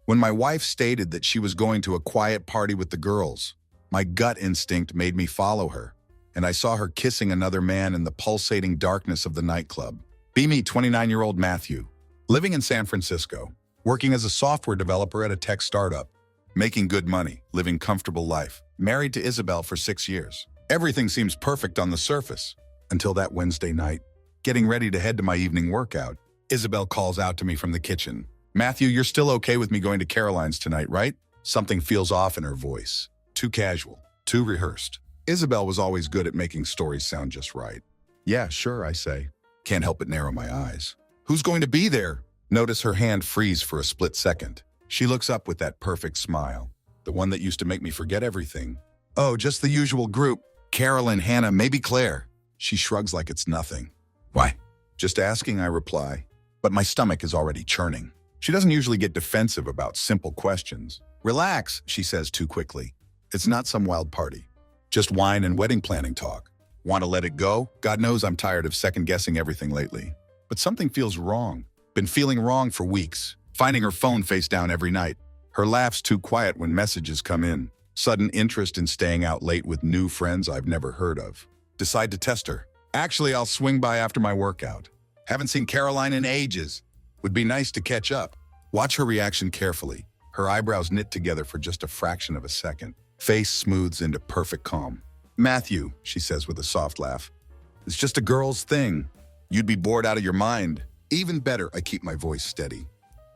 When my wife stated that she was going to a quiet party with the girls, my gut instinct made me follow her, and I saw her kissing another man in the pulsating darkness of the nightclub. Be me, 29-year-old Matthew, living in San Francisco, working as a software developer at a tech startup, making good money, living comfortable life, married to Isabel for 6 years. Everything seems perfect on the surface, until that Wednesday night. Getting ready to head to my evening workout, Isabel calls out to me from the kitchen. Matthew, you're still okay with me going to Caroline's tonight, right? Something feels off in her voice. Too casual, too rehearsed. Isabel was always good at making stories sound just right. Yeah, sure, I say. Can't help but narrow my eyes. Who's going to be there? Notice her hand freeze for a split second. She looks up with that perfect smile, the one that used to make me forget everything. Oh, just the usual group. Carolyn, Hannah, maybe Claire. She shrugs like it's nothing. Why? Just asking, I reply. But my stomach is already churning. She doesn't usually get defensive about simple questions. Relax, she says too quickly. It's not some wild party. Just wine and wedding planning talk. Want to let it go? God knows I'm tired of second-guessing everything lately. But something feels wrong. Been feeling wrong for weeks. Finding her phone face down every night. Her laugh's too quiet when messages come in. Sudden interest in staying out late with new friends I've never heard of. Decide to test her. Actually, I'll swing by after my workout. Haven't seen Caroline in ages. Would be nice to catch up. Watch her reaction carefully. Her eyebrows knit together for just a fraction of a second. Face smooths into perfect calm. Matthew, she says with a soft laugh. It's just a girl's thing. You'd be bored out of your mind. Even better, I keep my voice steady.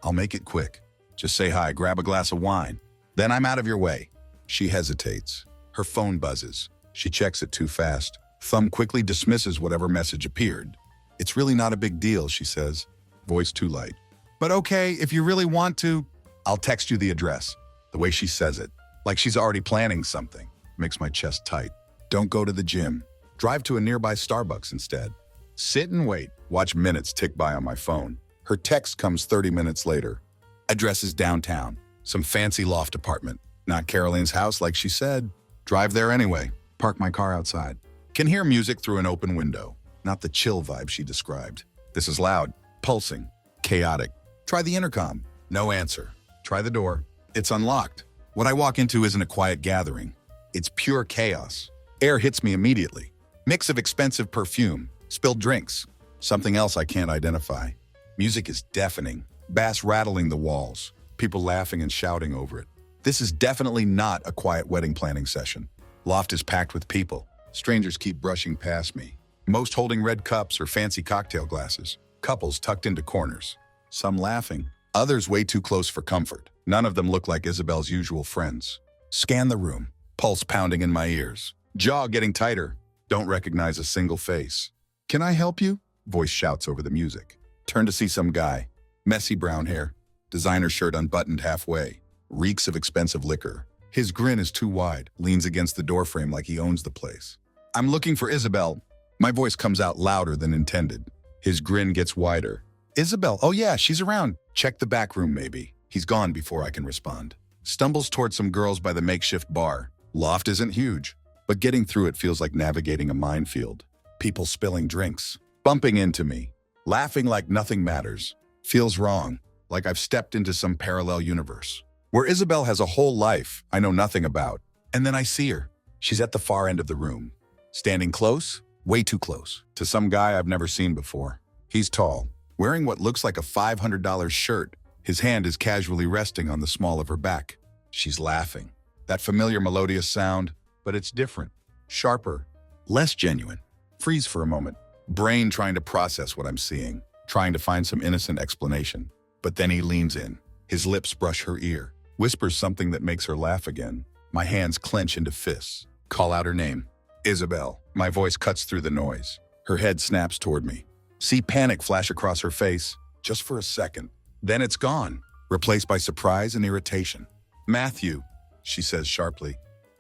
I'll make it quick. Just say hi, grab a glass of wine. Then I'm out of your way. She hesitates. Her phone buzzes. She checks it too fast. Thumb quickly dismisses whatever message appeared. It's really not a big deal, she says, voice too light. But okay, if you really want to, I'll text you the address. The way she says it, like she's already planning something, makes my chest tight. Don't go to the gym. Drive to a nearby Starbucks instead. Sit and wait. Watch minutes tick by on my phone. Her text comes 30 minutes later. Address is downtown. Some fancy loft apartment. Not Caroline's house like she said. Drive there anyway. Park my car outside. Can hear music through an open window. Not the chill vibe she described. This is loud, pulsing, chaotic. Try the intercom. No answer. Try the door. It's unlocked. What I walk into isn't a quiet gathering. It's pure chaos. Air hits me immediately. Mix of expensive perfume, spilled drinks, something else I can't identify. Music is deafening, bass rattling the walls, people laughing and shouting over it. This is definitely not a quiet wedding planning session. Loft is packed with people. Strangers keep brushing past me, most holding red cups or fancy cocktail glasses. Couples tucked into corners, some laughing, others way too close for comfort. None of them look like Isabel's usual friends. Scan the room, pulse pounding in my ears, jaw getting tighter. Don't recognize a single face. Can I help you? Voice shouts over the music. Turn to see some guy. Messy brown hair, designer shirt unbuttoned halfway, reeks of expensive liquor. His grin is too wide, leans against the doorframe like he owns the place. I'm looking for Isabel. My voice comes out louder than intended. His grin gets wider. Isabel, oh yeah, she's around. Check the back room maybe. He's gone before I can respond. Stumbles towards some girls by the makeshift bar. Loft isn't huge, but getting through it feels like navigating a minefield. People spilling drinks, bumping into me, laughing like nothing matters. Feels wrong, like I've stepped into some parallel universe, where Isabel has a whole life I know nothing about. And then I see her. She's at the far end of the room, standing close, way too close, to some guy I've never seen before. He's tall, wearing what looks like a $500 shirt. His hand is casually resting on the small of her back. She's laughing. That familiar melodious sound, but it's different, sharper, less genuine. Freeze for a moment, brain trying to process what I'm seeing, trying to find some innocent explanation. But then he leans in. His lips brush her ear, whispers something that makes her laugh again. My hands clench into fists. Call out her name. Isabel. My voice cuts through the noise. Her head snaps toward me. See panic flash across her face, just for a second. Then it's gone, replaced by surprise and irritation. Matthew, she says sharply,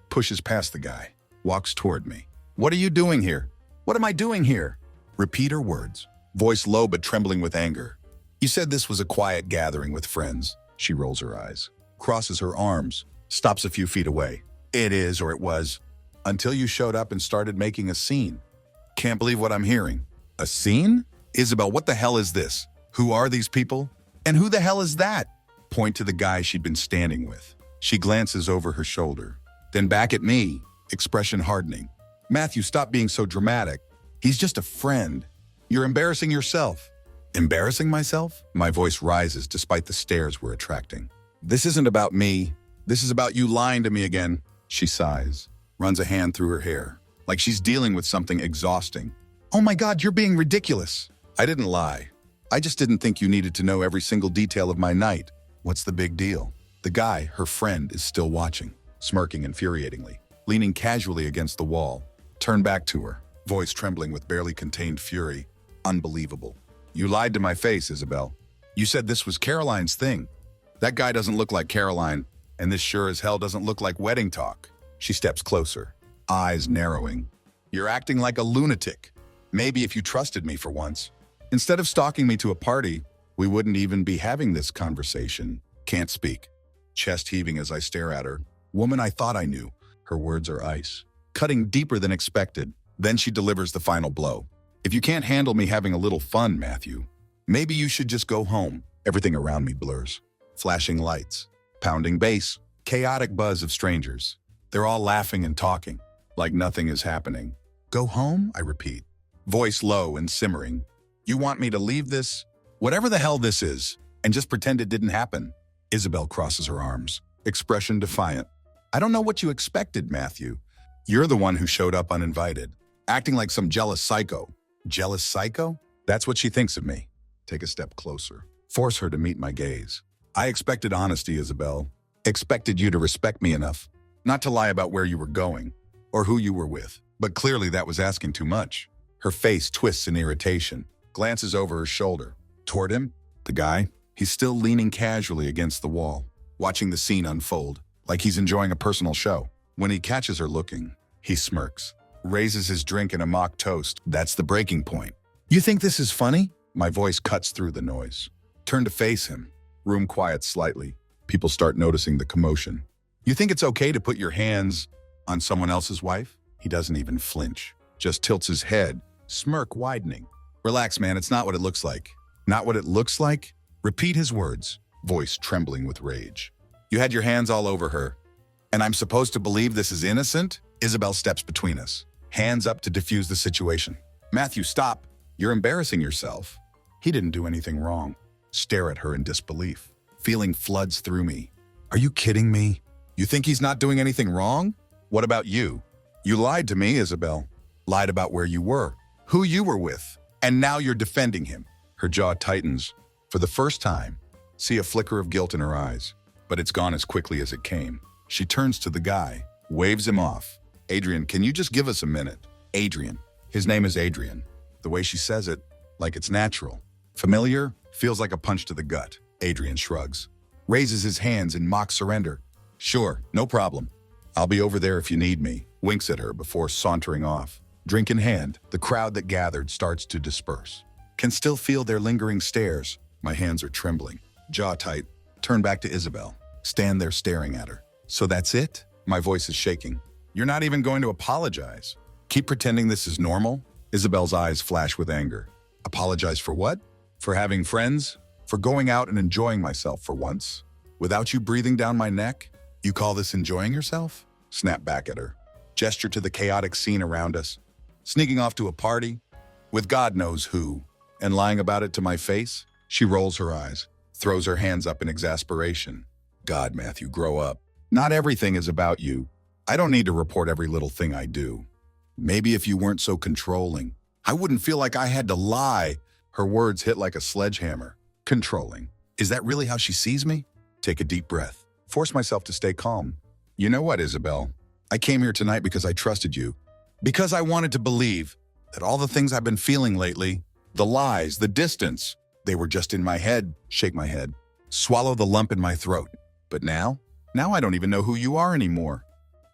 pushes past the guy, walks toward me. What are you doing here? What am I doing here? Repeat her words, voice low but trembling with anger. You said this was a quiet gathering with friends. She rolls her eyes, crosses her arms, stops a few feet away. It is, or it was, until you showed up and started making a scene. Can't believe what I'm hearing. A scene? Isabel, what the hell is this? Who are these people? And who the hell is that? point to the guy she'd been standing with. She glances over her shoulder, then back at me, expression hardening. Matthew, stop being so dramatic. He's just a friend. You're embarrassing yourself. Embarrassing myself? My voice rises despite the stares we're attracting. This isn't about me. This is about you lying to me again. She sighs, runs a hand through her hair, like she's dealing with something exhausting. Oh my God, you're being ridiculous. I didn't lie. I just didn't think you needed to know every single detail of my night. What's the big deal? The guy, her friend, is still watching, smirking infuriatingly, leaning casually against the wall. Turn back to her, voice trembling with barely contained fury. Unbelievable. You lied to my face, Isabel. You said this was Caroline's thing. That guy doesn't look like Caroline, and this sure as hell doesn't look like wedding talk. She steps closer, eyes narrowing. You're acting like a lunatic. Maybe if you trusted me for once. Instead of stalking me to a party, we wouldn't even be having this conversation. Can't speak. Chest heaving as I stare at her. Woman I thought I knew. Her words are ice, cutting deeper than expected. Then she delivers the final blow. If you can't handle me having a little fun, Matthew, maybe you should just go home. Everything around me blurs. Flashing lights, pounding bass, chaotic buzz of strangers. They're all laughing and talking, like nothing is happening. Go home, I repeat, voice low and simmering. You want me to leave this, whatever the hell this is, and just pretend it didn't happen? Isabel crosses her arms, expression defiant. I don't know what you expected, Matthew. You're the one who showed up uninvited, acting like some jealous psycho. Jealous psycho? That's what she thinks of me. Take a step closer. Force her to meet my gaze. I expected honesty, Isabel. Expected you to respect me enough, not to lie about where you were going, or who you were with. But clearly that was asking too much. Her face twists in irritation, glances over her shoulder. Toward him, the guy, he's still leaning casually against the wall, watching the scene unfold, like he's enjoying a personal show. When he catches her looking, he smirks, raises his drink in a mock toast. That's the breaking point. You think this is funny? My voice cuts through the noise. Turn to face him. Room quiets slightly. People start noticing the commotion. You think it's okay to put your hands on someone else's wife? He doesn't even flinch, just tilts his head, smirk widening. Relax, man, it's not what it looks like. Not what it looks like? Repeat his words, voice trembling with rage. You had your hands all over her, and I'm supposed to believe this is innocent? Isabel steps between us, hands up to diffuse the situation. Matthew, stop. You're embarrassing yourself. He didn't do anything wrong. Stare at her in disbelief. Feeling floods through me. Are you kidding me? You think he's not doing anything wrong? What about you? You lied to me, Isabel. Lied about where you were, who you were with, and now you're defending him. Her jaw tightens. For the first time, see a flicker of guilt in her eyes, but it's gone as quickly as it came. She turns to the guy, waves him off. Adrian, can you just give us a minute? Adrian. His name is Adrian. The way she says it, like it's natural. Familiar, feels like a punch to the gut. Adrian shrugs, raises his hands in mock surrender. Sure, no problem. I'll be over there if you need me. Winks at her before sauntering off. Drink in hand, the crowd that gathered starts to disperse. Can still feel their lingering stares. My hands are trembling, jaw tight. Turn back to Isabel. Stand there staring at her. So that's it? My voice is shaking. You're not even going to apologize. Keep pretending this is normal? Isabel's eyes flash with anger. Apologize for what? For having friends? For going out and enjoying myself for once? Without you breathing down my neck? You call this enjoying yourself? Snap back at her. Gesture to the chaotic scene around us. Sneaking off to a party? With God knows who. And lying about it to my face? She rolls her eyes, throws her hands up in exasperation. God, Matthew, grow up. Not everything is about you. I don't need to report every little thing I do. Maybe if you weren't so controlling, I wouldn't feel like I had to lie. Her words hit like a sledgehammer. Controlling. Is that really how she sees me? Take a deep breath. Force myself to stay calm. You know what, Isabel? I came here tonight because I trusted you. Because I wanted to believe that all the things I've been feeling lately, the lies, the distance, they were just in my head. Shake my head. Swallow the lump in my throat. But now I don't even know who you are anymore.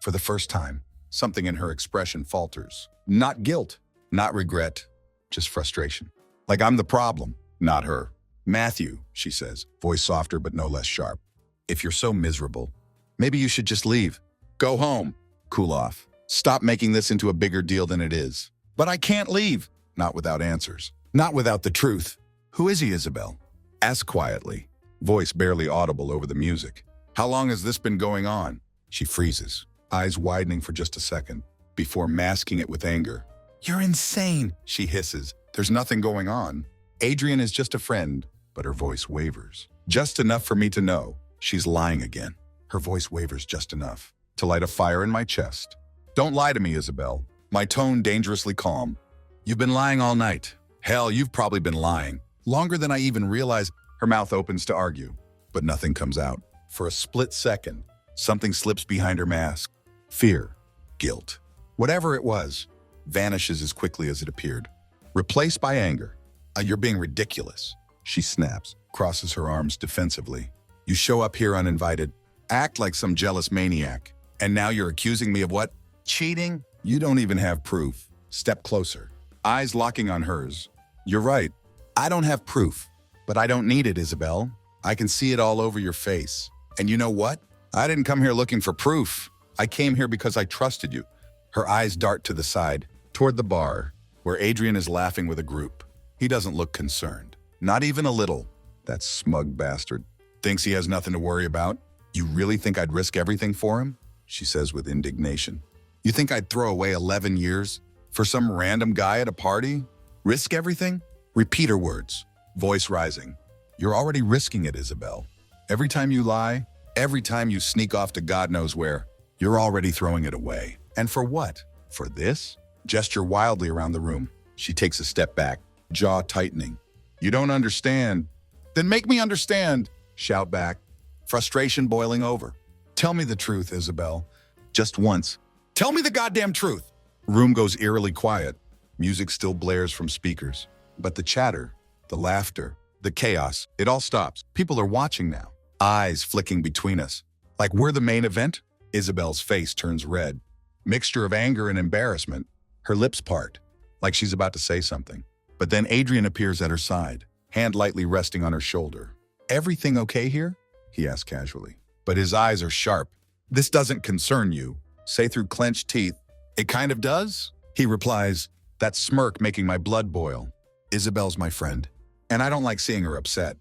For the first time, something in her expression falters. Not guilt, not regret, just frustration. Like I'm the problem, not her. Matthew, she says, voice softer but no less sharp. If you're so miserable, maybe you should just leave. Go home. Cool off. Stop making this into a bigger deal than it is. But I can't leave. Not without answers. Not without the truth. Who is he, Isabel? Ask quietly. voice barely audible over the music. How long has this been going on? She freezes, eyes widening for just a second, before masking it with anger. You're insane, she hisses. There's nothing going on. Adrian is just a friend, but her voice wavers. Just enough for me to know she's lying again. Her voice wavers just enough to light a fire in my chest. Don't lie to me, Isabel. My tone dangerously calm. You've been lying all night. Hell, you've probably been lying. Longer than I even realize. Her mouth opens to argue, but nothing comes out. For a split second, something slips behind her mask. Fear, guilt, whatever it was, vanishes as quickly as it appeared, replaced by anger. You're being ridiculous, she snaps, crosses her arms defensively. You show up here uninvited, act like some jealous maniac, and now you're accusing me of what? Cheating? You don't even have proof. Step closer, eyes locking on hers. You're right, I don't have proof, but I don't need it, Isabel. I can see it all over your face. And you know what? I didn't come here looking for proof. I came here because I trusted you. Her eyes dart to the side, toward the bar, where Adrian is laughing with a group. He doesn't look concerned. Not even a little. That smug bastard. Thinks he has nothing to worry about. You really think I'd risk everything for him? She says with indignation. You think I'd throw away 11 years for some random guy at a party? Risk everything? Repeat her words, voice rising. You're already risking it, Isabel. Every time you lie, every time you sneak off to God knows where, you're already throwing it away. And for what? For this? Gesture wildly around the room. She takes a step back, jaw tightening. You don't understand. Then make me understand, shout back, frustration boiling over. Tell me the truth, Isabel. Just once. Tell me the goddamn truth. Room goes eerily quiet. Music still blares from speakers. But the chatter, the laughter, the chaos, it all stops. People are watching now, eyes flicking between us. Like we're the main event? Isabel's face turns red. Mixture of anger and embarrassment. Her lips part, like she's about to say something. But then Adrian appears at her side, hand lightly resting on her shoulder. Everything okay here? He asks casually. But his eyes are sharp. This doesn't concern you. Say through clenched teeth. It kind of does? He replies, that smirk making my blood boil. Isabel's my friend, and I don't like seeing her upset.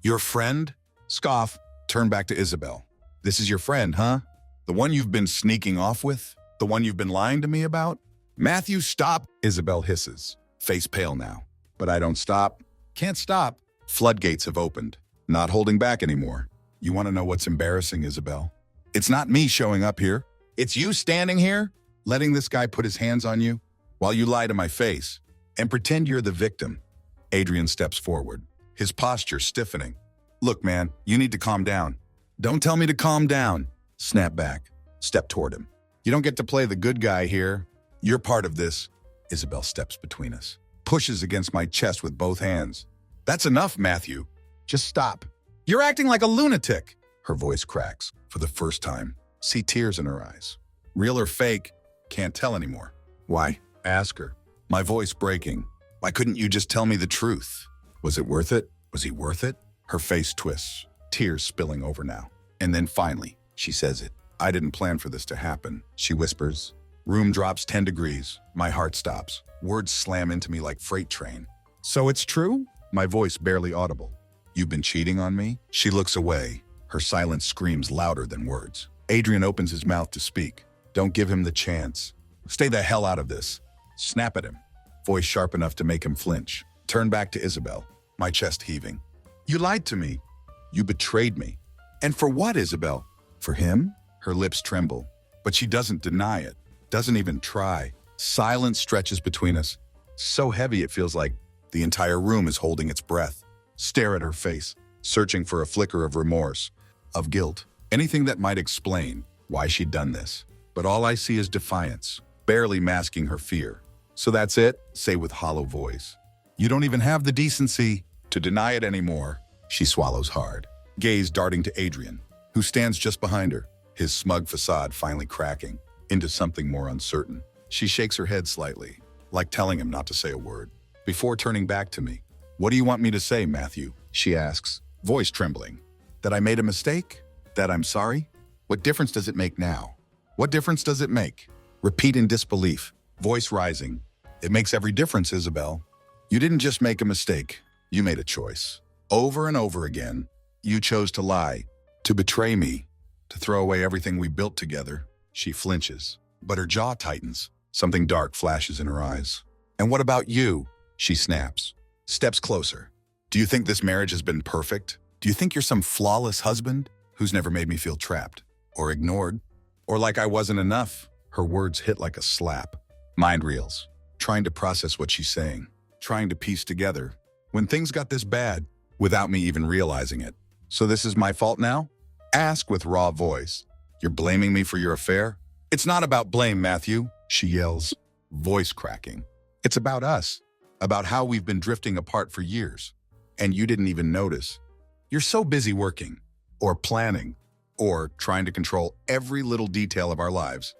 Your friend? Scoff, turn back to Isabel. This is your friend, huh? The one you've been sneaking off with? The one you've been lying to me about? Matthew, stop, Isabel hisses, face pale now. But I don't stop. Can't stop. Floodgates have opened, not holding back anymore. You want to know what's embarrassing, Isabel? It's not me showing up here. It's you standing here, letting this guy put his hands on you while you lie to my face and pretend you're the victim. Adrian steps forward, his posture stiffening. Look, man, you need to calm down. Don't tell me to calm down. Snap back, step toward him. You don't get to play the good guy here. You're part of this. Isabel steps between us, pushes against my chest with both hands. That's enough, Matthew. Just stop. You're acting like a lunatic. Her voice cracks for the first time. See tears in her eyes. Real or fake, can't tell anymore. Why? Ask her. My voice breaking. Why couldn't you just tell me the truth? Was it worth it? Was he worth it? Her face twists, tears spilling over now. And then finally, she says it. I didn't plan for this to happen, she whispers. Room drops 10 degrees. My heart stops. Words slam into me like freight train. So it's true? My voice barely audible. You've been cheating on me? She looks away. Her silence screams louder than words. Adrian opens his mouth to speak. Don't give him the chance. Stay the hell out of this. Snap at him. Voice sharp enough to make him flinch. Turn back to Isabel, my chest heaving. You lied to me. You betrayed me. And for what, Isabel? For him? Her lips tremble, but she doesn't deny it. Doesn't even try. Silence stretches between us. So heavy it feels like the entire room is holding its breath. Stare at her face, searching for a flicker of remorse, of guilt, anything that might explain why she'd done this. But all I see is defiance, barely masking her fear. So that's it, say with hollow voice. You don't even have the decency to deny it anymore. She swallows hard, gaze darting to Adrian, who stands just behind her, his smug facade finally cracking into something more uncertain. She shakes her head slightly, like telling him not to say a word, before turning back to me. What do you want me to say, Matthew? She asks, voice trembling. That I made a mistake? That I'm sorry? What difference does it make now? What difference does it make? Repeat in disbelief, voice rising. It makes every difference, Isabel. You didn't just make a mistake. You made a choice. Over and over again. You chose to lie, to betray me, to throw away everything we built together. She flinches, but her jaw tightens. Something dark flashes in her eyes. And what about you? She snaps, steps closer. Do you think this marriage has been perfect? Do you think you're some flawless husband who's never made me feel trapped or ignored or like I wasn't enough? Her words hit like a slap. Mind reels, trying to process what she's saying, trying to piece together when things got this bad without me even realizing it. So this is my fault now? Ask with raw voice. You're blaming me for your affair? It's not about blame, Matthew, she yells, voice cracking. It's about us, about how we've been drifting apart for years. And you didn't even notice. You're so busy working, or planning, or trying to control every little detail of our lives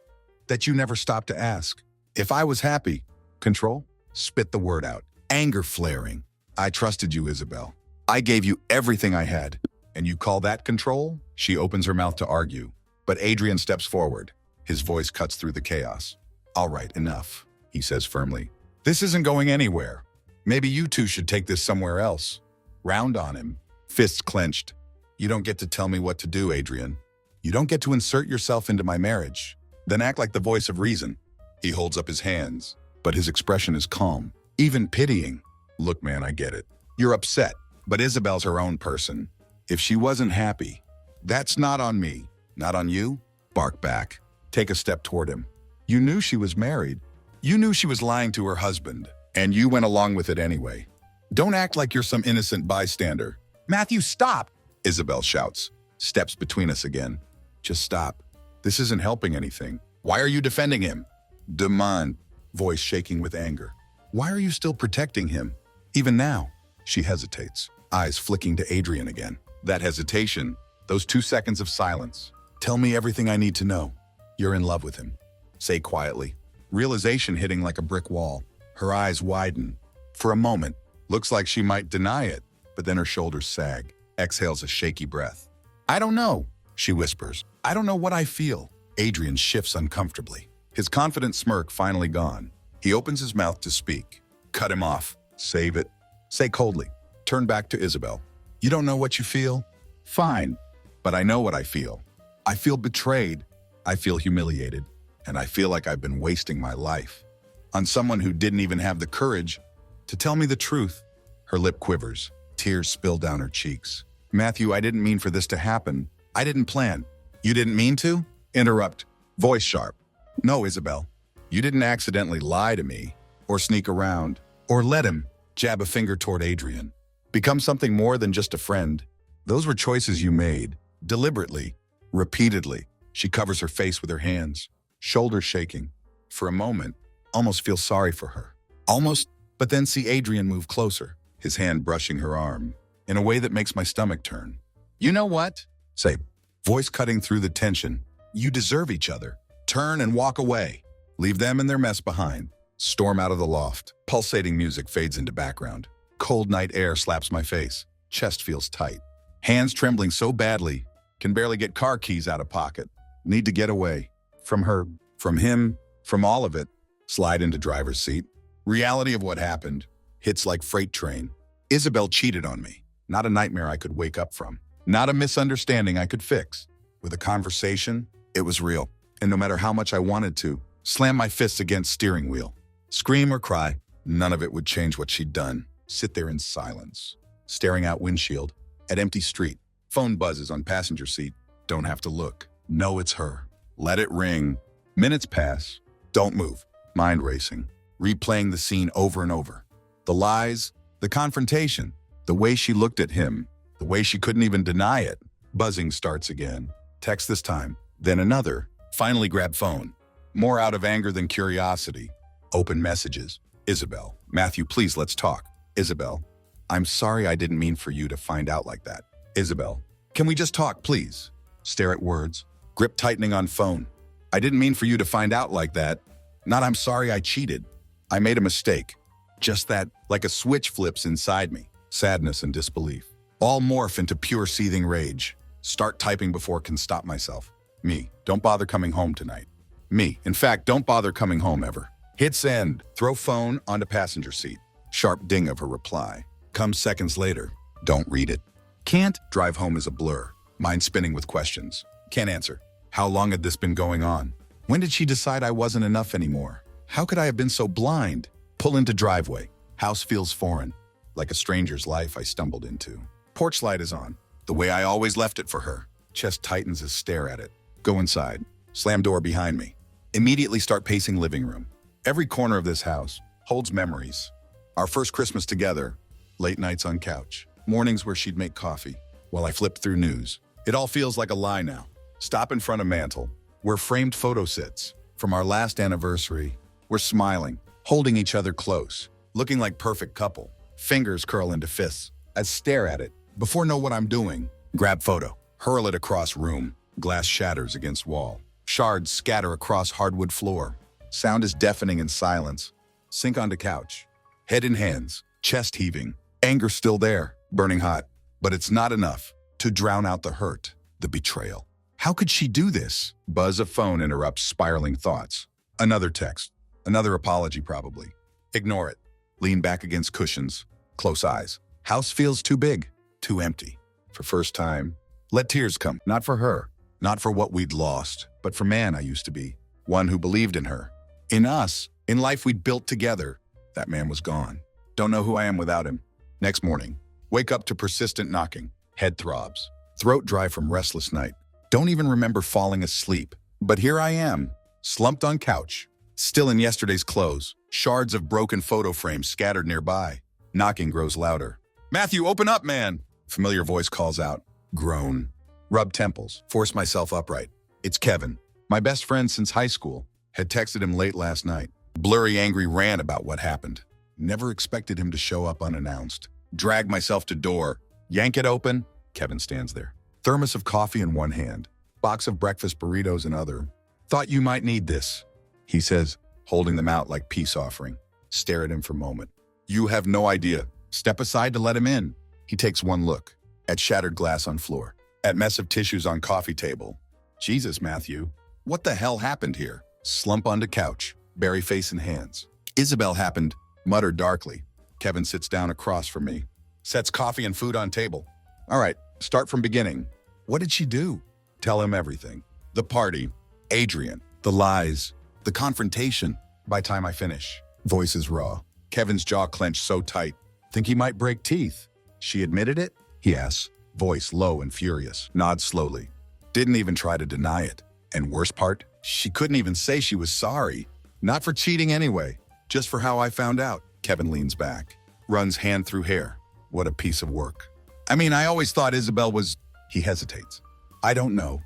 that you never stopped to ask. If I was happy, control? Spit the word out, anger flaring. I trusted you, Isabel. I gave you everything I had. And you call that control? She opens her mouth to argue, but Adrian steps forward. His voice cuts through the chaos. All right, enough, he says firmly. This isn't going anywhere. Maybe you two should take this somewhere else. Round on him, fists clenched. You don't get to tell me what to do, Adrian. You don't get to insert yourself into my marriage, then act like the voice of reason. He holds up his hands, but his expression is calm, even pitying. Look, man, I get it. You're upset, but Isabel's her own person. If she wasn't happy, that's not on me, not on you. Bark back. Take a step toward him. You knew she was married. You knew she was lying to her husband, and you went along with it anyway. Don't act like you're some innocent bystander. Matthew, stop! Isabel shouts, steps between us again. Just stop. This isn't helping anything. Why are you defending him? Demand, voice shaking with anger. Why are you still protecting him? Even now, she hesitates, eyes flicking to Adrian again. That hesitation, those 2 seconds of silence. Tell me everything I need to know. You're in love with him. Say quietly. Realization hitting like a brick wall. Her eyes widen. For a moment, looks like she might deny it, but then her shoulders sag. Exhales a shaky breath. I don't know, she whispers. I don't know what I feel. Adrian shifts uncomfortably. His confident smirk finally gone. He opens his mouth to speak. Cut him off. Save it. Say coldly. Turn back to Isabel. You don't know what you feel? Fine, but I know what I feel. I feel betrayed. I feel humiliated. And I feel like I've been wasting my life on someone who didn't even have the courage to tell me the truth. Her lip quivers. Tears spill down her cheeks. Matthew, I didn't mean for this to happen. I didn't plan. You didn't mean to? Interrupt. Voice sharp. No, Isabel. You didn't accidentally lie to me, or sneak around, or let him jab a finger toward Adrian. Become something more than just a friend. Those were choices you made, deliberately, repeatedly. She covers her face with her hands, shoulders shaking. For a moment, almost feel sorry for her. Almost, but then see Adrian move closer, his hand brushing her arm, in a way that makes my stomach turn. You know what? Say, voice cutting through the tension. You deserve each other. Turn and walk away. Leave them and their mess behind. Storm out of the loft. Pulsating music fades into background. Cold night air slaps my face. Chest feels tight. Hands trembling so badly, can barely get car keys out of pocket. Need to get away. From her, from him, from all of it. Slide into driver's seat. Reality of what happened hits like freight train. Isabel cheated on me. Not a nightmare I could wake up from. Not a misunderstanding I could fix. With a conversation, it was real. And no matter how much I wanted to, slam my fists against steering wheel. Scream or cry, none of it would change what she'd done. Sit there in silence, staring out windshield, at empty street. Phone buzzes on passenger seat. Don't have to look. Know it's her. Let it ring. Minutes pass. Don't move. Mind racing. Replaying the scene over and over. The lies, the confrontation, the way she looked at him, the way she couldn't even deny it. Buzzing starts again. Text this time, then another. Finally grab phone. More out of anger than curiosity. Open messages. Isabel. Matthew, please, let's talk. Isabel. I'm sorry I didn't mean for you to find out like that. Isabel. Can we just talk, please? Stare at words. Grip tightening on phone. I didn't mean for you to find out like that. Not I'm sorry I cheated. I made a mistake. Just that, like a switch flips inside me. Sadness and disbelief. All morph into pure seething rage. Start typing before I can stop myself. Me, don't bother coming home tonight. Me, in fact, don't bother coming home ever. Hit send. Throw phone onto passenger seat. Sharp ding of her reply. Comes seconds later. Don't read it. Can't. Drive home is a blur. Mind spinning with questions. Can't answer. How long had this been going on? When did she decide I wasn't enough anymore? How could I have been so blind? Pull into driveway. House feels foreign. Like a stranger's life I stumbled into. Porch light is on. The way I always left it for her. Chest tightens as stare at it. Go inside. Slam door behind me. Immediately start pacing living room. Every corner of this house holds memories. Our first Christmas together. Late nights on couch. Mornings where she'd make coffee while I flipped through news. It all feels like a lie now. Stop in front of mantle, where framed photo sits. From our last anniversary, we're smiling, holding each other close, looking like perfect couple. Fingers curl into fists. I stare at it. Before know what I'm doing, grab photo, hurl it across room. Glass shatters against wall. Shards scatter across hardwood floor. Sound is deafening in silence. Sink onto couch. Head in hands, chest heaving. Anger still there, burning hot. But it's not enough to drown out the hurt, the betrayal. How could she do this? Buzz of phone interrupts spiraling thoughts. Another text. Another apology probably. Ignore it. Lean back against cushions. Close eyes. House feels too big, too empty. For first time, let tears come. Not for her. Not for what we'd lost, but for man I used to be. One who believed in her. In us. In life we'd built together. That man was gone. Don't know who I am without him. Next morning. Wake up to persistent knocking. Head throbs. Throat dry from restless night. Don't even remember falling asleep. But here I am, slumped on couch. Still in yesterday's clothes. Shards of broken photo frames scattered nearby. Knocking grows louder. Matthew, open up, man! Familiar voice calls out. Groan. Rub temples. Force myself upright. It's Kevin. My best friend since high school. Had texted him late last night. Blurry, angry rant about what happened. Never expected him to show up unannounced. Drag myself to door. Yank it open. Kevin stands there. Thermos of coffee in one hand. Box of breakfast burritos in other. Thought you might need this, he says, holding them out like peace offering. Stare at him for a moment. You have no idea. Step aside to let him in. He takes one look. At shattered glass on floor. At mess of tissues on coffee table. Jesus, Matthew. What the hell happened here? Slump onto couch. Bury face in hands. Isabel happened. Muttered darkly. Kevin sits down across from me. Sets coffee and food on table. All right, start from beginning. What did she do? Tell him everything. The party. Adrian. The lies. The confrontation. By time I finish. Voice is raw. Kevin's jaw clenched so tight. Think he might break teeth. She admitted it? He asks. Voice low and furious. Nods slowly. Didn't even try to deny it. And worst part? She couldn't even say she was sorry. Not for cheating anyway. Just for how I found out. Kevin leans back. Runs hand through hair. What a piece of work. I mean, I always thought Isabel was... He hesitates. I don't know.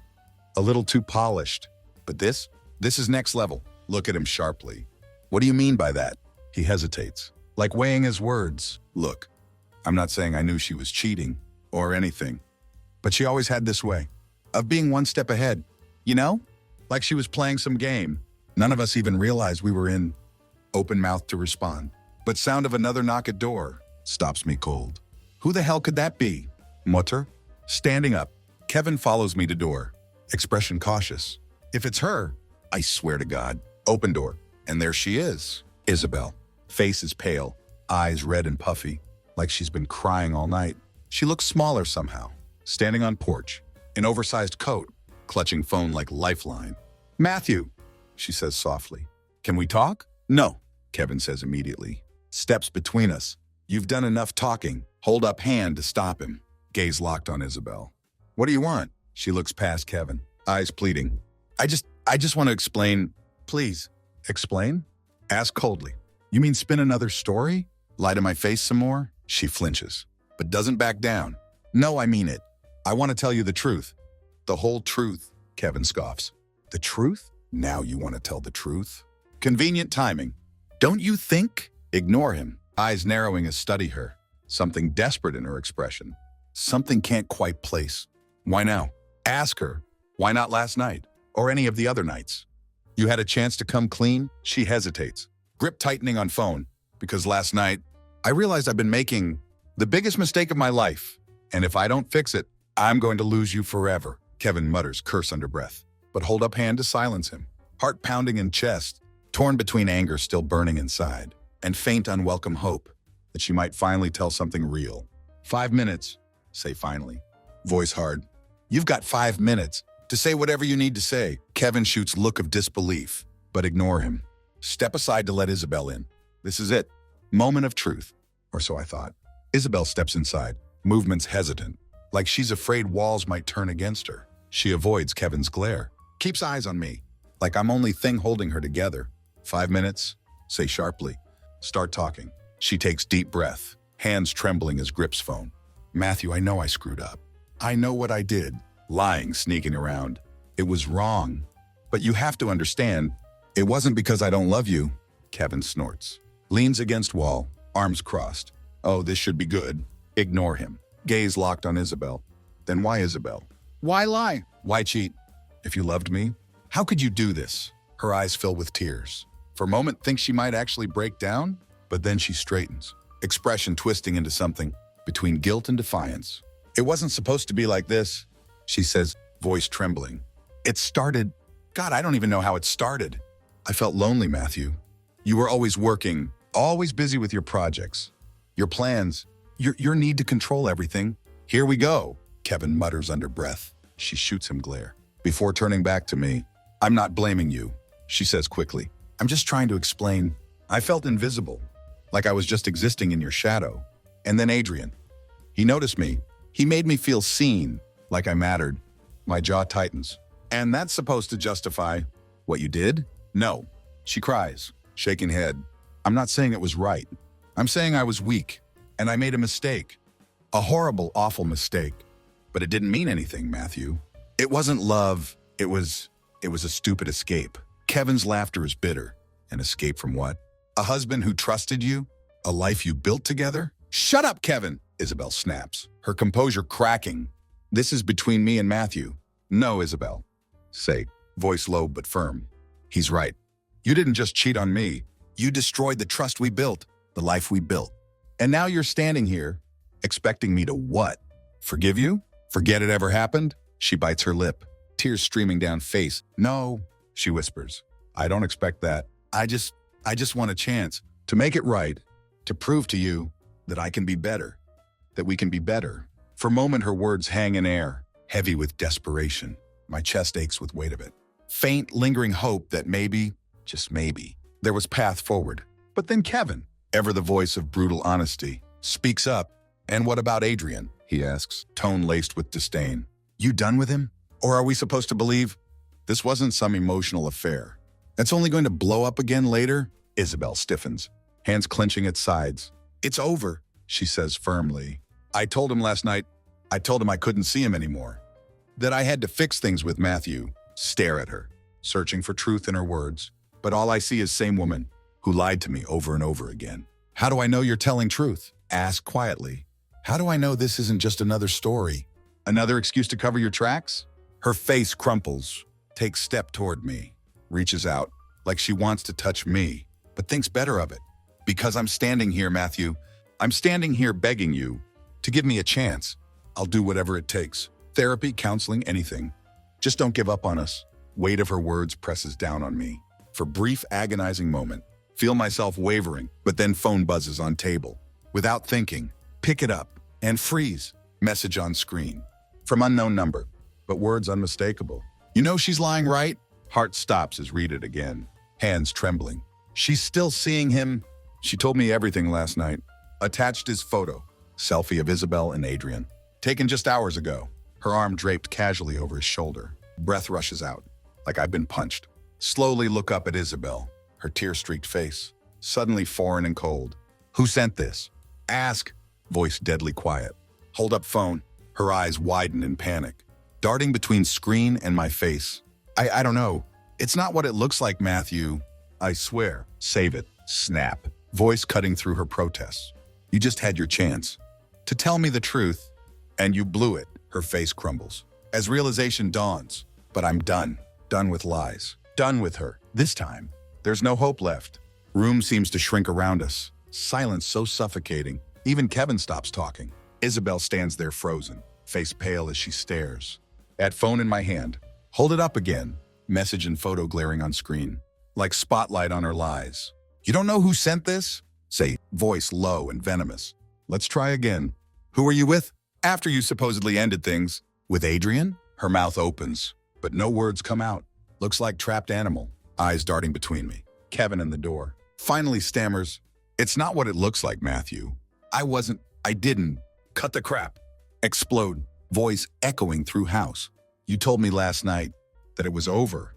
A little too polished. But this is next level. Look at him sharply. What do you mean by that? He hesitates. Like weighing his words. Look, I'm not saying I knew she was cheating or anything. But she always had this way. Of being one step ahead. You know? Like she was playing some game. None of us even realized we were in. Open mouth to respond. But sound of another knock at door stops me cold. Who the hell could that be? Mutter? Standing up. Kevin follows me to door. Expression cautious. If it's her, I swear to God. Open door. And there she is. Isabel. Face is pale. Eyes red and puffy. Like she's been crying all night. She looks smaller somehow. Standing on porch. An oversized coat. Clutching phone like lifeline. Matthew, she says softly. Can we talk? No, Kevin says immediately. Steps between us. You've done enough talking. Hold up hand to stop him. Gaze locked on Isabel. What do you want? She looks past Kevin. Eyes pleading. I just want to explain. Please. Explain? Ask coldly. You mean spin another story? Lie to my face some more? She flinches, but doesn't back down. No, I mean it. I want to tell you the truth. The whole truth, Kevin scoffs. The truth? Now you want to tell the truth? Convenient timing. Don't you think? Ignore him. Eyes narrowing as study her. Something desperate in her expression. Something can't quite place. Why now? Ask her. Why not last night? Or any of the other nights? You had a chance to come clean? She hesitates. Grip tightening on phone. Because last night, I realized I've been making the biggest mistake of my life. And if I don't fix it, I'm going to lose you forever. Kevin mutters, curse under breath. But hold up hand to silence him. Heart pounding in chest. Torn between anger still burning inside. And faint unwelcome hope that she might finally tell something real. 5 minutes. Say finally. Voice hard. You've got 5 minutes to say whatever you need to say. Kevin shoots look of disbelief, but ignore him. Step aside to let Isabel in. This is it. Moment of truth. Or so I thought. Isabel steps inside, movements hesitant, like she's afraid walls might turn against her. She avoids Kevin's glare, keeps eyes on me, like I'm only thing holding her together. 5 minutes, say sharply. Start talking. She takes deep breath, hands trembling as grips phone. Matthew, I know I screwed up. I know what I did. Lying, sneaking around. It was wrong. But you have to understand, it wasn't because I don't love you. Kevin snorts. Leans against wall, arms crossed. Oh, this should be good. Ignore him. Gaze locked on Isabel. Then why Isabel? Why lie? Why cheat? If you loved me, how could you do this? Her eyes fill with tears. For a moment, think she might actually break down, but then she straightens, expression twisting into something between guilt and defiance. It wasn't supposed to be like this, she says, voice trembling. It started. God, I don't even know how it started. I felt lonely, Matthew. You were always working, always busy with your projects, your plans, your need to control everything. Here we go, Kevin mutters under breath. She shoots him glare. Before turning back to me, I'm not blaming you, she says quickly. I'm just trying to explain. I felt invisible, like I was just existing in your shadow. And then Adrian. He noticed me. He made me feel seen, like I mattered. My jaw tightens. And that's supposed to justify what you did? No, she cries, shaking head. I'm not saying it was right. I'm saying I was weak, and I made a mistake. A horrible, awful mistake. But it didn't mean anything, Matthew. It wasn't love. It was a stupid escape. Kevin's laughter is bitter. An escape from what? A husband who trusted you? A life you built together? Shut up, Kevin, Isabel snaps, her composure cracking. This is between me and Matthew. No, Isabel. Say, voice low but firm. He's right. You didn't just cheat on me. You destroyed the trust we built, the life we built. And now you're standing here, expecting me to what? Forgive you? Forget it ever happened? She bites her lip, tears streaming down face. No, she whispers. I don't expect that. I just want a chance to make it right, to prove to you that I can be better, that we can be better. For a moment, her words hang in air, heavy with desperation. My chest aches with weight of it. Faint, lingering hope that maybe, just maybe, there was path forward. But then Kevin, ever the voice of brutal honesty, speaks up. And what about Adrian? He asks, tone laced with disdain. You done with him? Or are we supposed to believe this wasn't some emotional affair that's only going to blow up again later? Isabel stiffens, hands clenching at sides. It's over, she says firmly. I told him last night, I told him I couldn't see him anymore. That I had to fix things with Matthew. Stare at her, searching for truth in her words. But all I see is same woman who lied to me over and over again. How do I know you're telling truth? Ask quietly. How do I know this isn't just another story? Another excuse to cover your tracks? Her face crumples, takes step toward me, reaches out like she wants to touch me, but thinks better of it. Because I'm standing here, Matthew. I'm standing here begging you to give me a chance. I'll do whatever it takes. Therapy, counseling, anything. Just don't give up on us. Weight of her words presses down on me. For brief, agonizing moment, feel myself wavering, but then phone buzzes on table. Without thinking, pick it up and freeze. Message on screen. From unknown number, but words unmistakable. You know she's lying, right? Heart stops as read it again. Hands trembling. She's still seeing him. She told me everything last night. Attached his photo. Selfie of Isabel and Adrian. Taken just hours ago. Her arm draped casually over his shoulder. Breath rushes out, like I've been punched. Slowly look up at Isabel, her tear-streaked face, suddenly foreign and cold. Who sent this? Ask. Voice deadly quiet. Hold up phone. Her eyes widen in panic, darting between screen and my face. I don't know. It's not what it looks like, Matthew. I swear. Save it. Snap. Voice cutting through her protests. You just had your chance to tell me the truth, and you blew it. Her face crumbles. As realization dawns, but I'm done. Done with lies. Done with her. This time, there's no hope left. Room seems to shrink around us. Silence so suffocating. Even Kevin stops talking. Isabel stands there frozen, face pale as she stares. At phone in my hand. Hold it up again. Message and photo glaring on screen. Like spotlight on her lies. You don't know who sent this? Say, voice low and venomous. Let's try again. Who are you with? After you supposedly ended things with Adrian, her mouth opens, but no words come out. Looks like trapped animal, eyes darting between me. Kevin in the door. Finally stammers, "It's not what it looks like, Matthew. I didn't. Cut the crap." Explode, voice echoing through house. "You told me last night that it was over,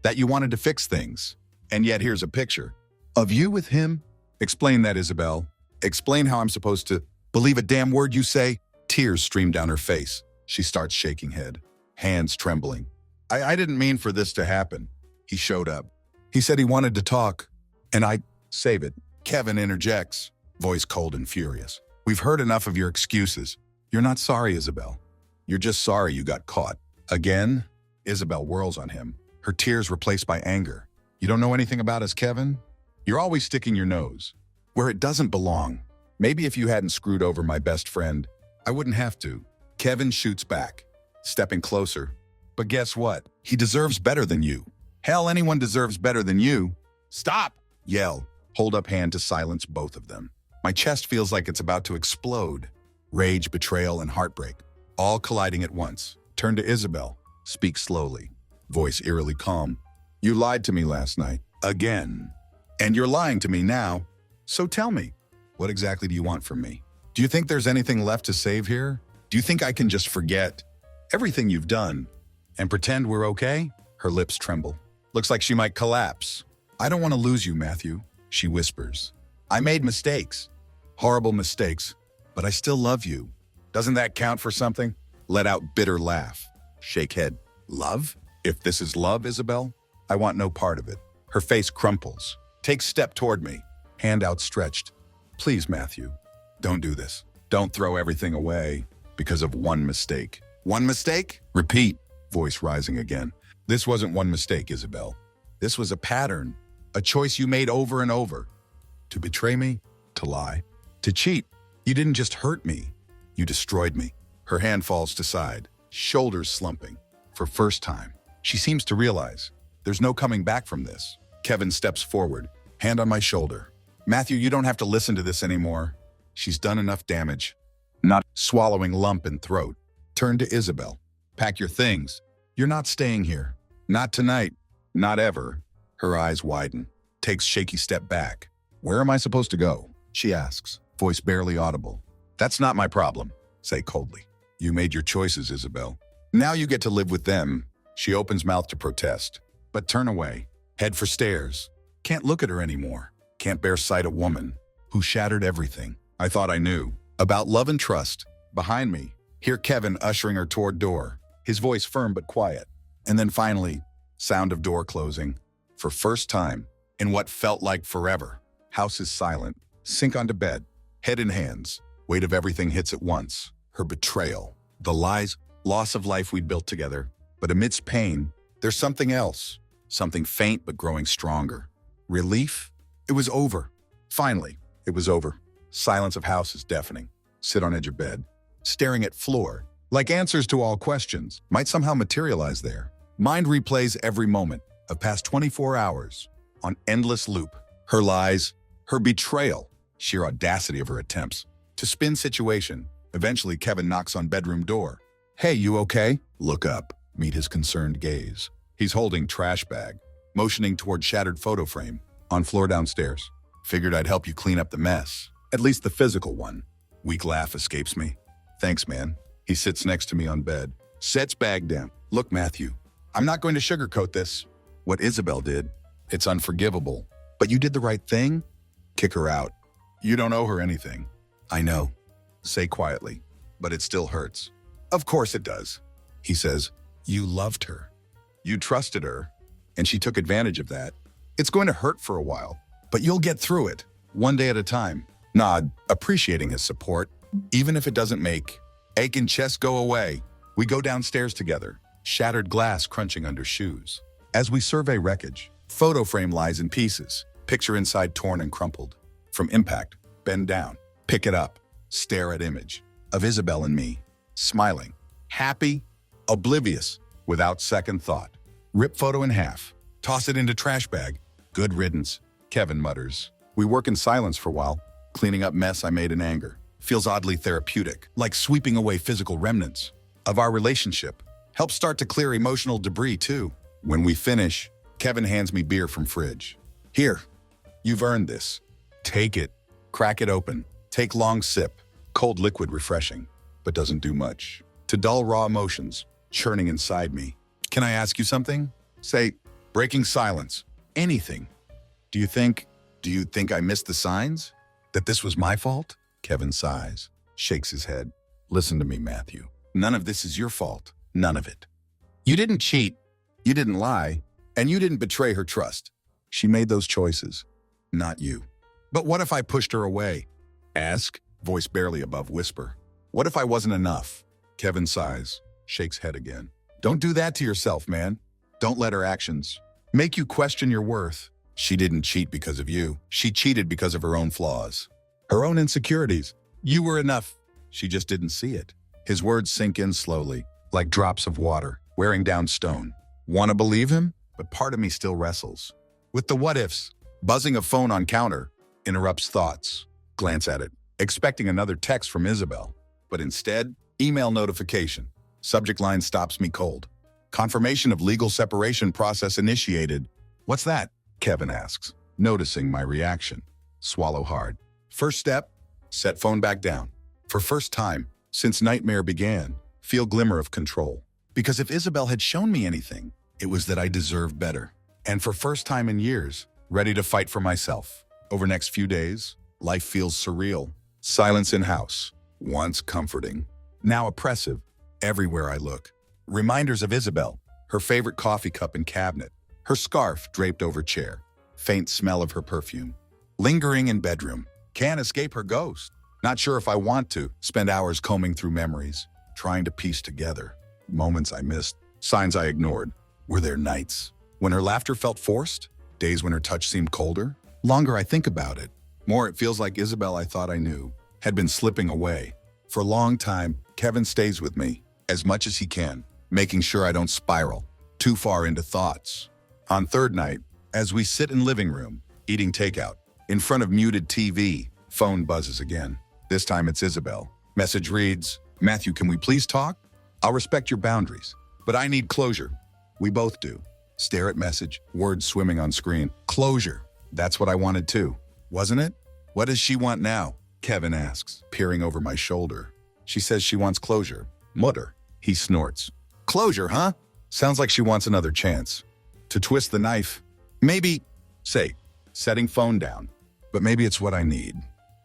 that you wanted to fix things. And yet here's a picture of you with him." "Explain that, Isabel. Explain how I'm supposed to believe a damn word you say." Tears stream down her face. She starts shaking head, hands trembling. I didn't mean for this to happen." He showed up. He said he wanted to talk, and I save it. Kevin interjects, voice cold and furious. "We've heard enough of your excuses. You're not sorry, Isabel. You're just sorry you got caught." Again, Isabel whirls on him, her tears replaced by anger. "You don't know anything about us, Kevin? You're always sticking your nose where it doesn't belong. Maybe if you hadn't screwed over my best friend, I wouldn't have to." Kevin shoots back, stepping closer. "But guess what? He deserves better than you. Hell, anyone deserves better than you." "Stop!" Yell, hold up hand to silence both of them. My chest feels like it's about to explode. Rage, betrayal, and heartbreak, all colliding at once. Turn to Isabel, speak slowly, voice eerily calm. "You lied to me last night, again. And you're lying to me now. So tell me, what exactly do you want from me? Do you think there's anything left to save here? Do you think I can just forget everything you've done and pretend we're okay?" Her lips tremble. Looks like she might collapse. "I don't want to lose you, Matthew," she whispers. "I made mistakes, horrible mistakes, but I still love you. Doesn't that count for something?" Let out bitter laugh. Shake head. "Love? If this is love, Isabel, I want no part of it." Her face crumples. Takes step toward me, hand outstretched. "Please, Matthew, don't do this. Don't throw everything away because of one mistake." "One mistake?" Repeat, voice rising again. "This wasn't one mistake, Isabel. This was a pattern, a choice you made over and over. To betray me, to lie, to cheat. You didn't just hurt me, you destroyed me." Her hand falls to side, shoulders slumping. For first time, she seems to realize there's no coming back from this. Kevin steps forward, hand on my shoulder. "Matthew, you don't have to listen to this anymore. She's done enough damage." Not swallowing lump in throat. Turn to Isabel. "Pack your things. You're not staying here. Not tonight. Not ever." Her eyes widen. Takes shaky step back. "Where am I supposed to go?" she asks, voice barely audible. "That's not my problem," say coldly. "You made your choices, Isabel. Now you get to live with them." She opens mouth to protest, but turn away. Head for stairs. Can't look at her anymore. Can't bear sight a woman who shattered everything I thought I knew about love and trust. Behind me, hear Kevin ushering her toward door, his voice firm but quiet. And then finally, sound of door closing. For first time, in what felt like forever, house is silent. Sink onto bed, head in hands. Weight of everything hits at once. Her betrayal, the lies, loss of life we'd built together. But amidst pain, there's something else. Something faint but growing stronger. Relief? It was over. Finally, it was over. Silence of house is deafening. Sit on edge of bed, staring at floor, like answers to all questions might somehow materialize there. Mind replays every moment of past 24 hours on endless loop. Her lies, her betrayal, sheer audacity of her attempts to spin situation. Eventually, Kevin knocks on bedroom door. "Hey, you okay?" Look up, meet his concerned gaze. He's holding trash bag, motioning toward shattered photo frame on floor downstairs. "Figured I'd help you clean up the mess. At least the physical one." Weak laugh escapes me. "Thanks, man." He sits next to me on bed, sets bag down. "Look, Matthew, I'm not going to sugarcoat this. What Isabel did, it's unforgivable. But you did the right thing. Kick her out. You don't owe her anything." "I know," say quietly, "but it still hurts." "Of course it does." He says, "You loved her. You trusted her, and she took advantage of that. It's going to hurt for a while, but you'll get through it, one day at a time." Nod, appreciating his support, even if it doesn't make ache in chest go away. We go downstairs together, shattered glass crunching under shoes. As we survey wreckage, photo frame lies in pieces, picture inside torn and crumpled. From impact, bend down, pick it up, stare at image of Isabel and me, smiling, happy, oblivious, without second thought. Rip photo in half, toss it into trash bag. "Good riddance," Kevin mutters. We work in silence for a while, cleaning up mess I made in anger. feels oddly therapeutic, like sweeping away physical remnants of our relationship. Helps start to clear emotional debris too. When we finish, Kevin hands me beer from fridge. Here, you've earned this. Take it. Crack it open. Take long sip. Cold liquid refreshing, but doesn't do much. To dull raw emotions, churning inside me. Can I ask you something? Say, breaking silence. Anything. Do you think I missed the signs? That this was my fault? Kevin sighs, shakes his head. Listen to me, Matthew. None of this is your fault. None of it. You didn't cheat. You didn't lie. And you didn't betray her trust. She made those choices, not you. But what if I pushed her away? Ask, voice barely above whisper. What if I wasn't enough? Kevin sighs, shakes head again. Don't do that to yourself, man. Don't let her actions make you question your worth. She didn't cheat because of you. She cheated because of her own flaws, her own insecurities. You were enough. She just didn't see it. His words sink in slowly, like drops of water, wearing down stone. Want to believe him? But part of me still wrestles with the what-ifs. Buzzing a phone on counter interrupts thoughts. Glance at it, expecting another text from Isabel. But instead, email notification. Subject line stops me cold. Confirmation of legal separation process initiated. What's that? Kevin asks, noticing my reaction. Swallow hard. First step, set phone back down. For first time since nightmare began, feel glimmer of control. Because if Isabel had shown me anything, it was that I deserved better. And for first time in years, ready to fight for myself. Over next few days, life feels surreal. Silence in house, once comforting, now oppressive. Everywhere I look, reminders of Isabel, her favorite coffee cup and cabinet, her scarf draped over chair, faint smell of her perfume. Lingering in bedroom, can't escape her ghost. Not sure if I want to. Spend hours combing through memories, trying to piece together moments I missed, signs I ignored. Were there nights when her laughter felt forced? Days when her touch seemed colder? Longer I think about it, more it feels like Isabel I thought I knew had been slipping away. For a long time, Kevin stays with me as much as he can, making sure I don't spiral too far into thoughts. On third night, as we sit in living room, eating takeout, in front of muted TV, phone buzzes again. This time it's Isabel. Message reads, Matthew, can we please talk? I'll respect your boundaries, but I need closure. We both do. Stare at message, words swimming on screen. Closure. That's what I wanted too, wasn't it? What does she want now? Kevin asks, peering over my shoulder. She says she wants closure. Mutter. He snorts. Closure, huh? Sounds like she wants another chance. To twist the knife. Maybe, say, setting phone down. But maybe it's what I need.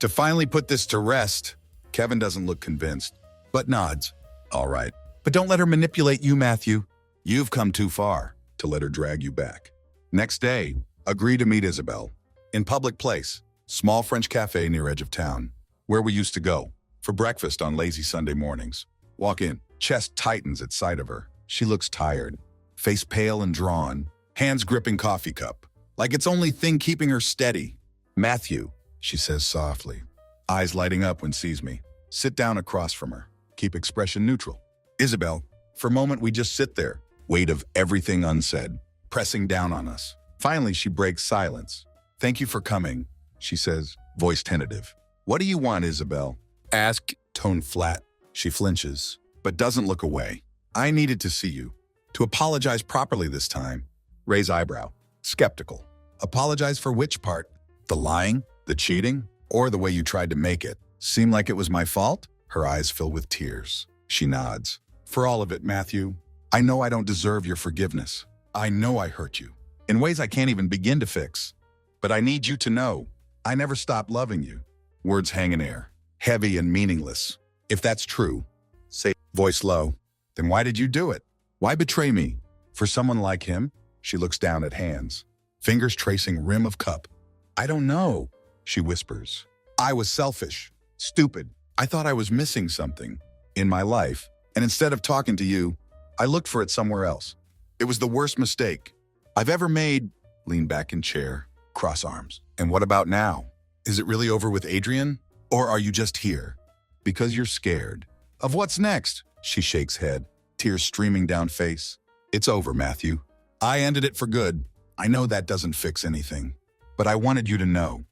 To finally put this to rest. Kevin doesn't look convinced, but nods. All right. But don't let her manipulate you, Matthew. You've come too far to let her drag you back. Next day, agree to meet Isabel. In public place, small French cafe near edge of town, where we used to go for breakfast on lazy Sunday mornings. Walk in, chest tightens at sight of her. She looks tired, face pale and drawn, hands gripping coffee cup, like it's only thing keeping her steady. Matthew, she says softly, eyes lighting up when sees me. Sit down across from her. Keep expression neutral. Isabel, for a moment we just sit there, weight of everything unsaid, pressing down on us. Finally, she breaks silence. Thank you for coming, she says, voice tentative. What do you want, Isabel? Ask, tone flat. She flinches, but doesn't look away. I needed to see you. To apologize properly this time. Raise eyebrow. Skeptical. Apologize for which part? The lying? The cheating? Or the way you tried to make it seem like it was my fault? Her eyes fill with tears. She nods. For all of it, Matthew. I know I don't deserve your forgiveness. I know I hurt you in ways I can't even begin to fix. But I need you to know I never stopped loving you. Words hang in air, heavy and meaningless. If that's true, say, voice low, then why did you do it? Why betray me? For someone like him? She looks down at hands, fingers tracing rim of cup. I don't know, she whispers. I was selfish, stupid. I thought I was missing something in my life, and instead of talking to you, I looked for it somewhere else. It was the worst mistake I've ever made. Lean back in chair, cross arms. And what about now? Is it really over with Adrian? Or are you just here because you're scared of what's next? She shakes head, tears streaming down face. It's over, Matthew. I ended it for good. I know that doesn't fix anything, but I wanted you to know.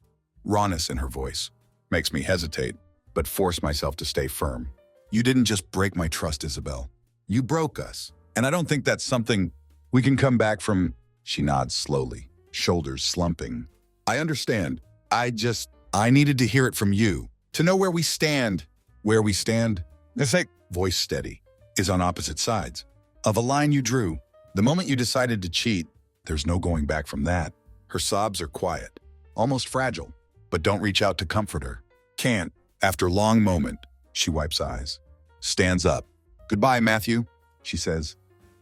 Rawness in her voice makes me hesitate. but forced myself to stay firm. You didn't just break my trust, Isabel. You broke us. And I don't think that's something we can come back from. She nods slowly, shoulders slumping. I understand. I needed to hear it from you, to know where we stand. Where we stand? Voice steady, is on opposite sides of a line you drew. The moment you decided to cheat, there's no going back from that. Her sobs are quiet, almost fragile, but don't reach out to comfort her. Can't. After a long moment, she wipes eyes, stands up. Goodbye, Matthew, she says,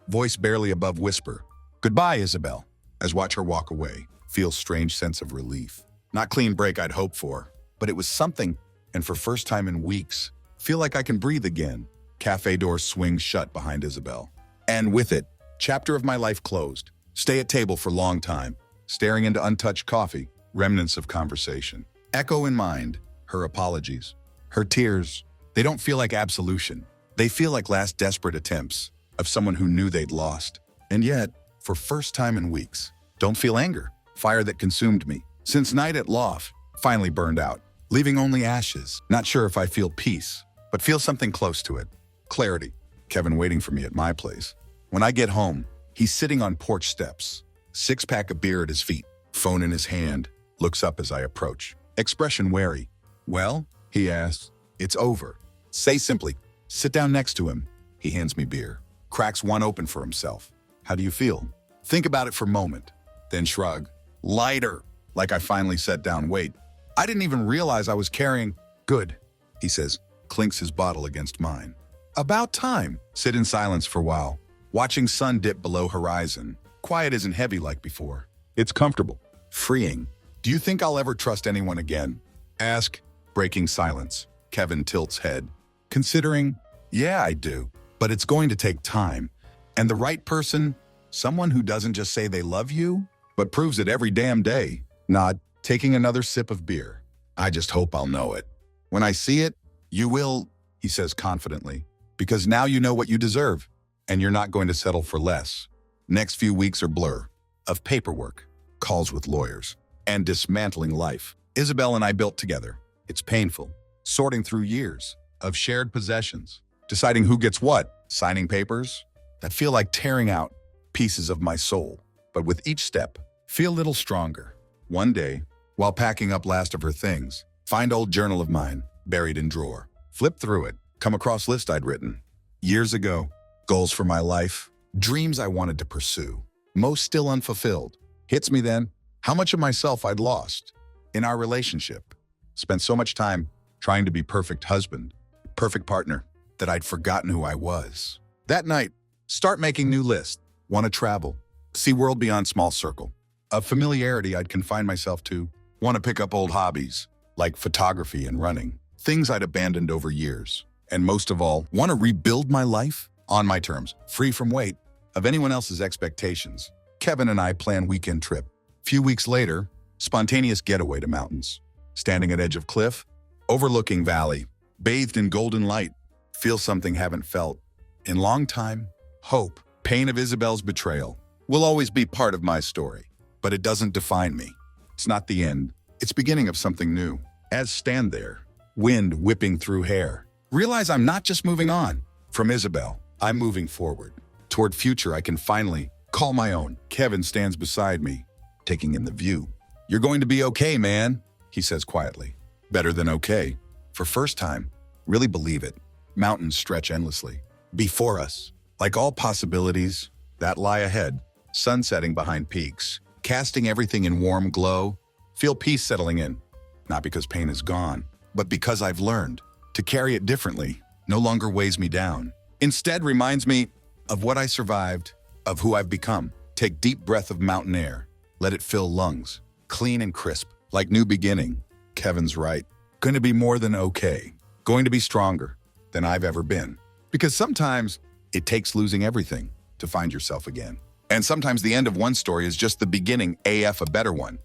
voice barely above whisper. Goodbye, Isabel. As watch her walk away, feel strange sense of relief. Not clean break I'd hoped for, but it was something, and for first time in weeks, feel like I can breathe again. Cafe door swings shut behind Isabel. And with it, chapter of my life closed. Stay at table for long time, staring into untouched coffee, remnants of conversation. Echo in mind, her apologies, her tears. They don't feel like absolution. They feel like last desperate attempts of someone who knew they'd lost. And yet, for first time in weeks, don't feel anger, fire that consumed me. Since night at Loft finally burned out, leaving only ashes. Not sure if I feel peace, but feel something close to it. Clarity. Kevin waiting for me at my place. When I get home, he's sitting on porch steps, six-pack of beer at his feet, phone in his hand, looks up as I approach. Expression wary. Well, he asks, it's over. Say simply, sit down next to him. He hands me beer, cracks one open for himself. How do you feel? Think about it for a moment, then shrug. Lighter, like I finally set down weight. I didn't even realize I was carrying. Good, he says, clinks his bottle against mine. About time. Sit in silence for a while, watching sun dip below horizon. Quiet isn't heavy like before. It's comfortable, freeing. Do you think I'll ever trust anyone again? Ask, breaking silence. Kevin tilts head. Considering, yeah, I do, but it's going to take time. And the right person, someone who doesn't just say they love you, but proves it every damn day. Nod, taking another sip of beer. I just hope I'll know it. When I see it, you will, he says confidently, because now you know what you deserve, and you're not going to settle for less. Next few weeks are blur of paperwork, calls with lawyers, and dismantling life. Isabel and I built together. It's painful, sorting through years of shared possessions, deciding who gets what, signing papers that feel like tearing out pieces of my soul. But with each step, feel a little stronger. One day, while packing up last of her things, find old journal of mine, buried in drawer. Flip through it, come across list I'd written. Years ago, goals for my life, dreams I wanted to pursue, most still unfulfilled. Hits me then, how much of myself I'd lost in our relationship. Spent so much time trying to be perfect husband, perfect partner, that I'd forgotten who I was. That night, start making new lists. Want to travel, see world beyond small circle. Of familiarity I'd confine myself to. Want to pick up old hobbies, like photography and running. Things I'd abandoned over years. And most of all, want to rebuild my life on my terms, free from weight of anyone else's expectations. Kevin and I plan weekend trip. Few weeks later, spontaneous getaway to mountains. Standing at edge of cliff, overlooking valley, bathed in golden light. Feel something haven't felt in long time. Hope, pain of Isabel's betrayal will always be part of my story. But it doesn't define me. It's not the end. It's beginning of something new. As stand there, wind whipping through hair, realize I'm not just moving on from Isabel. I'm moving forward toward future I can finally call my own. Kevin stands beside me, taking in the view. You're going to be okay, man, he says quietly. Better than okay. For first time, really believe it. Mountains stretch endlessly before us, like all possibilities that lie ahead. Sun setting behind peaks, casting everything in warm glow. Feel peace settling in, not because pain is gone, but because I've learned to carry it differently. No longer weighs me down. Instead reminds me of what I survived, of who I've become. Take deep breath of mountain air. Let it fill lungs, clean and crisp, like new beginning. Kevin's right. Going to be more than okay. Going to be stronger than I've ever been. Because sometimes it takes losing everything to find yourself again. And sometimes the end of one story is just the beginning AF a better one.